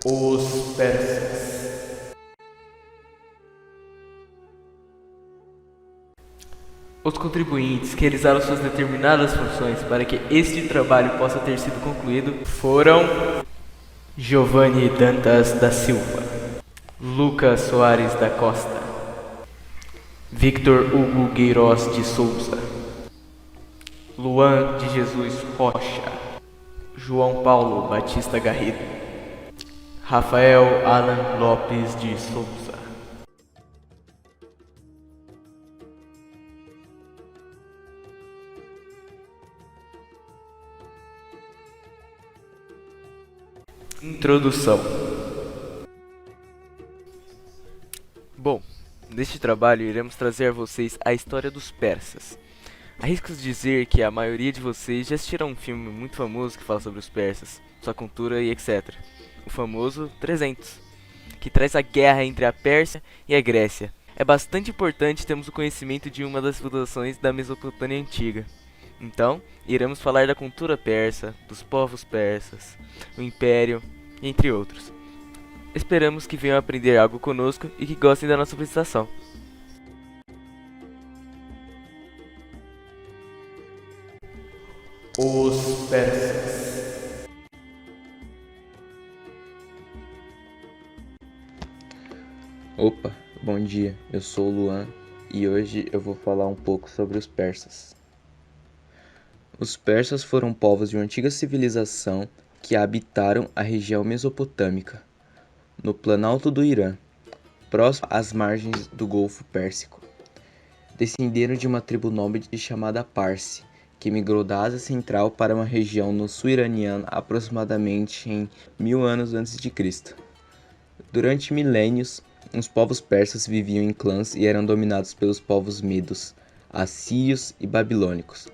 Os persas. Os contribuintes que realizaram suas determinadas funções para que este trabalho possa ter sido concluído foram Giovanni Dantas da Silva, Lucas Soares da Costa, Victor Hugo Queiroz de Souza, Luan de Jesus Rocha, João Paulo Batista Garrido, Rafael Alan Lopes de Souza. Introdução. Bom, neste trabalho iremos trazer a vocês a história dos persas. Arrisco dizer que a maioria de vocês já assistiram um filme muito famoso que fala sobre os persas, sua cultura e etc. O famoso 300, que traz a guerra entre a Pérsia e a Grécia. É bastante importante termos o conhecimento de uma das civilizações da Mesopotâmia antiga. Então, iremos falar da cultura persa, dos povos persas, o império, entre outros. Esperamos que venham aprender algo conosco e que gostem da nossa apresentação. Os persas. Opa, bom dia, eu sou o Luan e hoje eu vou falar um pouco sobre os persas. Os persas foram povos de uma antiga civilização que habitaram a região mesopotâmica, no planalto do Irã, próximo às margens do Golfo Pérsico. Descenderam de uma tribo nômade chamada Parsi, que migrou da Ásia Central para uma região no sul iraniano aproximadamente em 1000 anos antes de Cristo. Durante milênios, os povos persas viviam em clãs e eram dominados pelos povos medos, assírios e babilônicos.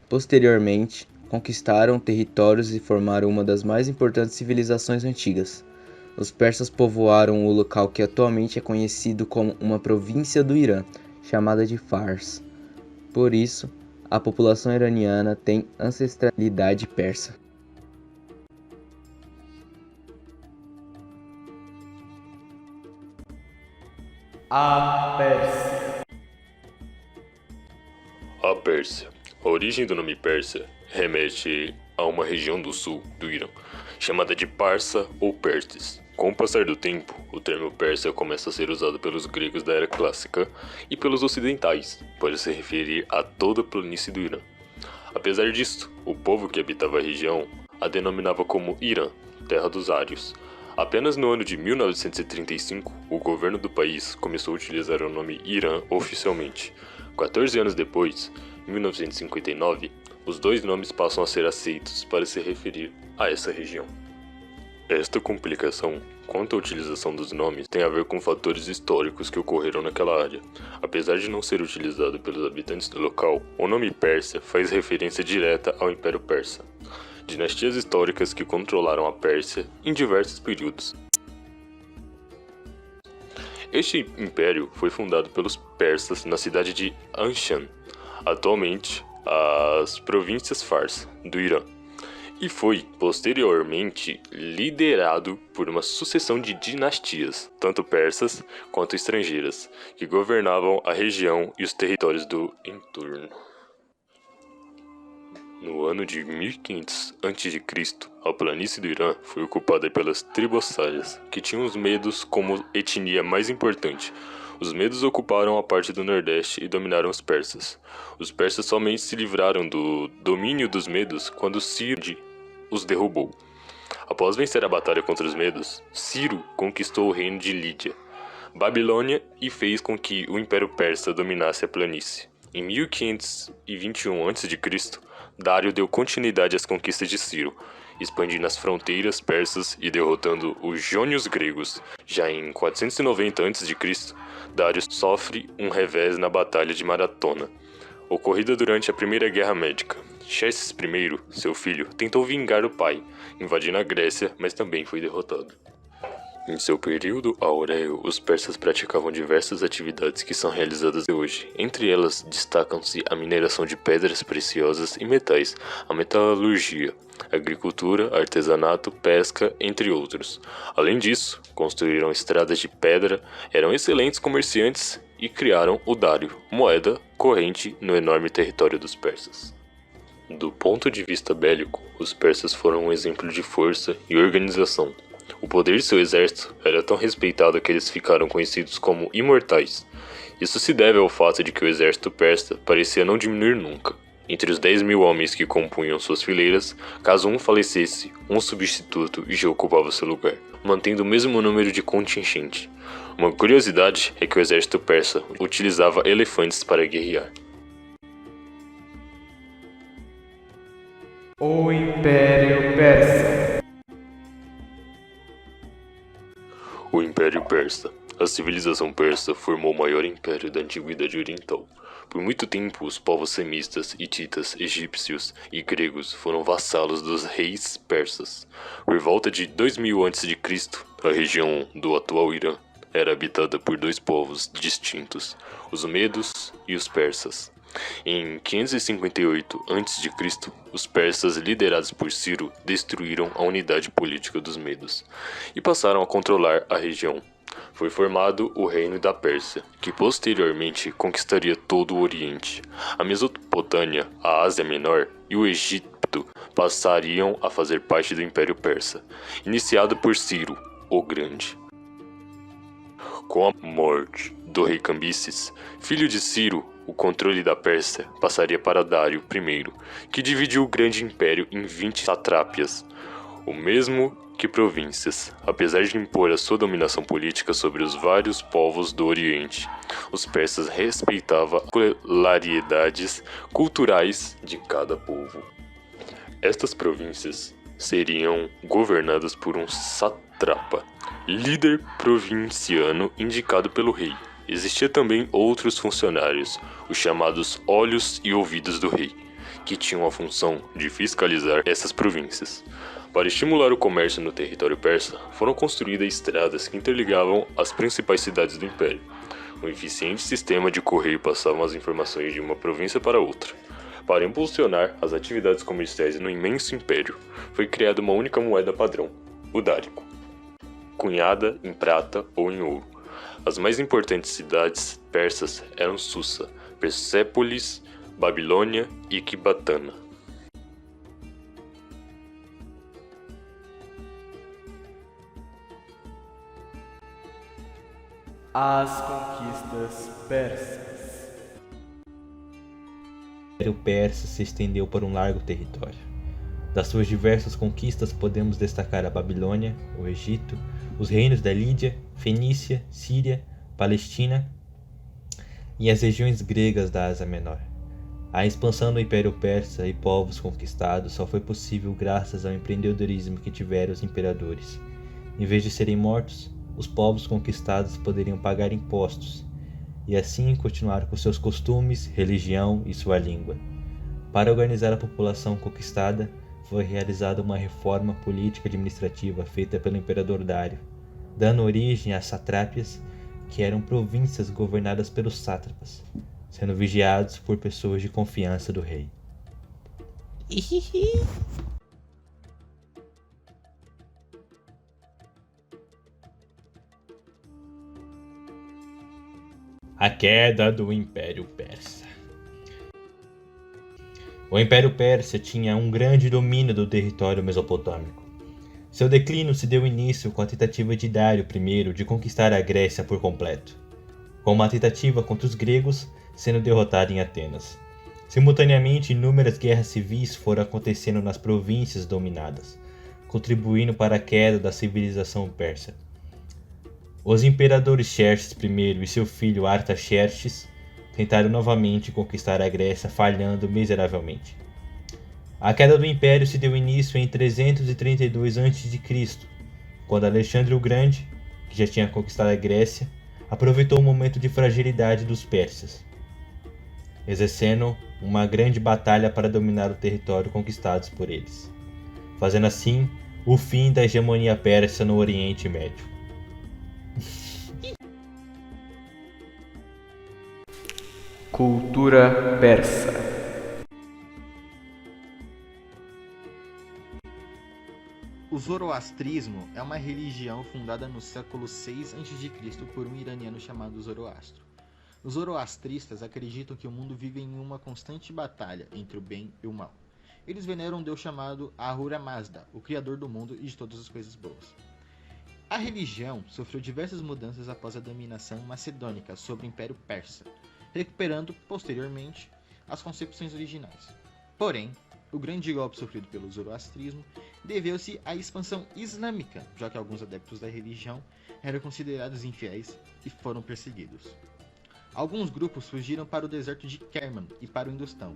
Posteriormente, conquistaram territórios e formaram uma das mais importantes civilizações antigas. Os persas povoaram o local que atualmente é conhecido como uma província do Irã, chamada de Fars. Por isso, a população iraniana tem ancestralidade persa. A Pérsia. A Pérsia. A origem do nome Pérsia remete a uma região do sul do Irã, chamada de Parsa ou Perses. Com o passar do tempo, o termo Pérsia começa a ser usado pelos gregos da era clássica e pelos ocidentais, para se referir a toda a planície do Irã. Apesar disto, o povo que habitava a região a denominava como Irã, terra dos ários. Apenas no ano de 1935, o governo do país começou a utilizar o nome Irã oficialmente. 14 anos depois, em 1959, os dois nomes passam a ser aceitos para se referir a essa região. Esta complicação quanto à utilização dos nomes tem a ver com fatores históricos que ocorreram naquela área. Apesar de não ser utilizado pelos habitantes do local, o nome Pérsia faz referência direta ao Império Persa, dinastias históricas que controlaram a Pérsia em diversos períodos. Este império foi fundado pelos persas na cidade de Anshan, atualmente as províncias Fars do Irã, e foi posteriormente liderado por uma sucessão de dinastias, tanto persas quanto estrangeiras, que governavam a região e os territórios do entorno. No ano de 1500 a.C., a planície do Irã foi ocupada pelas tribossaias, que tinham os medos como etnia mais importante. Os medos ocuparam a parte do nordeste e dominaram os persas. Os persas somente se livraram do domínio dos medos quando Ciro os derrubou. Após vencer a batalha contra os medos, Ciro conquistou o reino de Lídia, Babilônia, e fez com que o Império Persa dominasse a planície. Em 1521 a.C., Dário deu continuidade às conquistas de Ciro, expandindo as fronteiras persas e derrotando os jônios gregos. Já em 490 a.C., Dário sofre um revés na Batalha de Maratona, ocorrida durante a Primeira Guerra Médica. Xerxes I, seu filho, tentou vingar o pai, invadindo a Grécia, mas também foi derrotado. Em seu período áureo, os persas praticavam diversas atividades que são realizadas hoje. Entre elas, destacam-se a mineração de pedras preciosas e metais, a metalurgia, agricultura, artesanato, pesca, entre outros. Além disso, construíram estradas de pedra, eram excelentes comerciantes e criaram o dário, moeda corrente no enorme território dos persas. Do ponto de vista bélico, os persas foram um exemplo de força e organização. O poder de seu exército era tão respeitado que eles ficaram conhecidos como imortais. Isso se deve ao fato de que o exército persa parecia não diminuir nunca. Entre os 10.000 homens que compunham suas fileiras, caso um falecesse, um substituto já ocupava seu lugar, mantendo o mesmo número de contingente. Uma curiosidade é que o exército persa utilizava elefantes para guerrear. O Império Persa. O Império Persa. A civilização persa formou o maior império da antiguidade oriental. Por muito tempo, os povos semistas, hititas, egípcios e gregos foram vassalos dos reis persas. Por volta de 2000 a.C., a região do atual Irã era habitada por dois povos distintos, os medos e os persas. Em 558 a.C., os persas, liderados por Ciro, destruíram a unidade política dos medos e passaram a controlar a região. Foi formado o Reino da Pérsia, que posteriormente conquistaria todo o Oriente. A Mesopotâmia, a Ásia Menor e o Egito passariam a fazer parte do Império Persa, iniciado por Ciro, o Grande. Com a morte do rei Cambises, filho de Ciro, o controle da Pérsia passaria para Dário I, que dividiu o grande império em 20 satrápias, o mesmo que províncias. Apesar de impor a sua dominação política sobre os vários povos do Oriente, os persas respeitavam as peculiaridades culturais de cada povo. Estas províncias seriam governadas por um sátrapa, líder provinciano indicado pelo rei. Existia também outros funcionários, os chamados olhos e ouvidos do rei, que tinham a função de fiscalizar essas províncias. Para estimular o comércio no território persa, foram construídas estradas que interligavam as principais cidades do império. Um eficiente sistema de correio passava as informações de uma província para outra. Para impulsionar as atividades comerciais no imenso império, foi criada uma única moeda padrão, o dárico, cunhada em prata ou em ouro. As mais importantes cidades persas eram Susa, Persépolis, Babilônia e Ecbatana. As conquistas persas. O Império Persa se estendeu por um largo território. Das suas diversas conquistas podemos destacar a Babilônia, o Egito, os reinos da Lídia, Fenícia, Síria, Palestina e as regiões gregas da Ásia Menor. A expansão do Império Persa e povos conquistados só foi possível graças ao empreendedorismo que tiveram os imperadores. Em vez de serem mortos, os povos conquistados poderiam pagar impostos e assim continuar com seus costumes, religião e sua língua. Para organizar a população conquistada, foi realizada uma reforma política-administrativa feita pelo imperador Dário, dando origem às satrápias, que eram províncias governadas pelos sátrapas, sendo vigiados por pessoas de confiança do rei. A queda do Império Persa. O Império Persa tinha um grande domínio do território mesopotâmico. Seu declínio se deu início com a tentativa de Dário I de conquistar a Grécia por completo, com uma tentativa contra os gregos sendo derrotada em Atenas. Simultaneamente, inúmeras guerras civis foram acontecendo nas províncias dominadas, contribuindo para a queda da civilização persa. Os imperadores Xerxes I e seu filho Artaxerxes tentaram novamente conquistar a Grécia, falhando miseravelmente. A queda do império se deu início em 332 a.C., quando Alexandre o Grande, que já tinha conquistado a Grécia, aproveitou o momento de fragilidade dos persas, exercendo uma grande batalha para dominar o território conquistado por eles, fazendo assim o fim da hegemonia persa no Oriente Médio. Cultura persa. O zoroastrismo é uma religião fundada no século VI a.C. por um iraniano chamado Zoroastro. Os zoroastristas acreditam que o mundo vive em uma constante batalha entre o bem e o mal. Eles veneram um deus chamado Ahura Mazda, o criador do mundo e de todas as coisas boas. A religião sofreu diversas mudanças após a dominação macedônica sobre o Império Persa, recuperando, posteriormente, as concepções originais. Porém, o grande golpe sofrido pelo zoroastrismo deveu-se à expansão islâmica, já que alguns adeptos da religião eram considerados infiéis e foram perseguidos. Alguns grupos fugiram para o deserto de Kerman e para o Hindustão,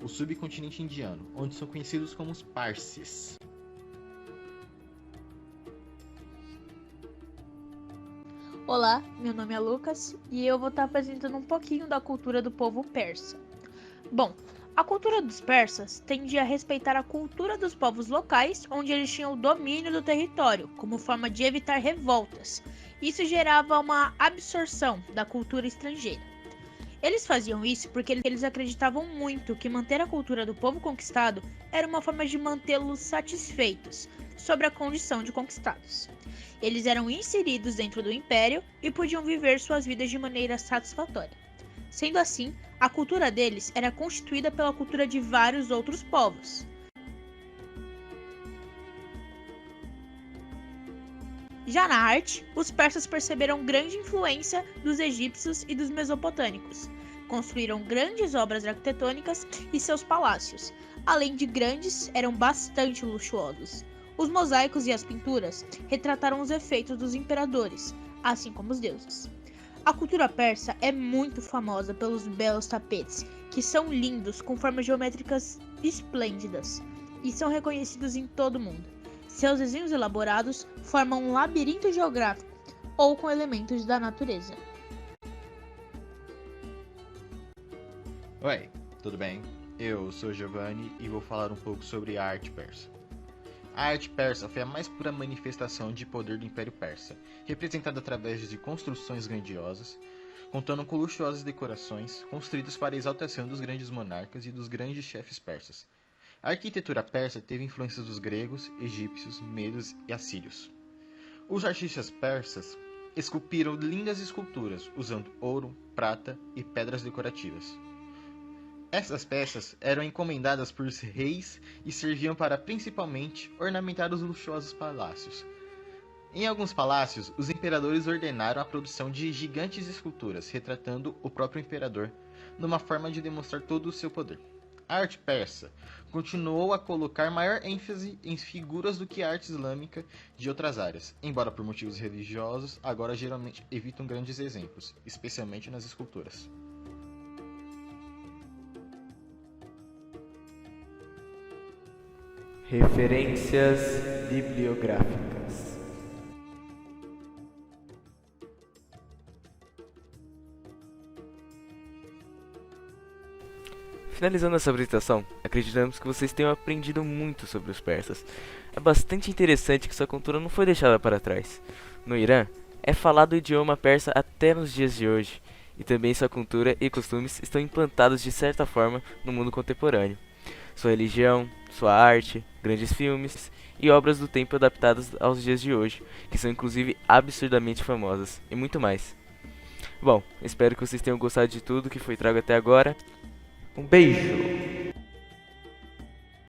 o subcontinente indiano, onde são conhecidos como os Parsis. Olá, meu nome é Lucas e eu vou estar apresentando um pouquinho da cultura do povo persa. Bom, a cultura dos persas tendia a respeitar a cultura dos povos locais, onde eles tinham o domínio do território, como forma de evitar revoltas. Isso gerava uma absorção da cultura estrangeira. Eles faziam isso porque eles acreditavam muito que manter a cultura do povo conquistado era uma forma de mantê-los satisfeitos sobre a condição de conquistados. Eles eram inseridos dentro do império e podiam viver suas vidas de maneira satisfatória. Sendo assim, a cultura deles era constituída pela cultura de vários outros povos. Já na arte, os persas perceberam grande influência dos egípcios e dos mesopotâmicos. Construíram grandes obras arquitetônicas e seus palácios, além de grandes, eram bastante luxuosos. Os mosaicos e as pinturas retrataram os efeitos dos imperadores, assim como os deuses. A cultura persa é muito famosa pelos belos tapetes, que são lindos com formas geométricas esplêndidas e são reconhecidos em todo o mundo. Seus desenhos elaborados formam um labirinto geográfico ou com elementos da natureza. Oi, tudo bem? Eu sou Giovanni e vou falar um pouco sobre a arte persa. A arte persa foi a mais pura manifestação de poder do Império Persa, representada através de construções grandiosas, contando com luxuosas decorações construídas para a exaltação dos grandes monarcas e dos grandes chefes persas. A arquitetura persa teve influências dos gregos, egípcios, medos e assírios. Os artistas persas esculpiram lindas esculturas usando ouro, prata e pedras decorativas. Essas peças eram encomendadas por reis e serviam para, principalmente, ornamentar os luxuosos palácios. Em alguns palácios, os imperadores ordenaram a produção de gigantes esculturas, retratando o próprio imperador, numa forma de demonstrar todo o seu poder. A arte persa continuou a colocar maior ênfase em figuras do que a arte islâmica de outras áreas, embora por motivos religiosos, agora geralmente evitam grandes exemplos, especialmente nas esculturas. Referências bibliográficas. Finalizando essa apresentação, acreditamos que vocês tenham aprendido muito sobre os persas. É bastante interessante que sua cultura não foi deixada para trás. No Irã, é falado o idioma persa até nos dias de hoje, e também sua cultura e costumes estão implantados de certa forma no mundo contemporâneo. Sua religião, sua arte, grandes filmes e obras do tempo adaptadas aos dias de hoje, que são inclusive absurdamente famosas, e muito mais. Bom, espero que vocês tenham gostado de tudo que foi trago até agora. Um beijo!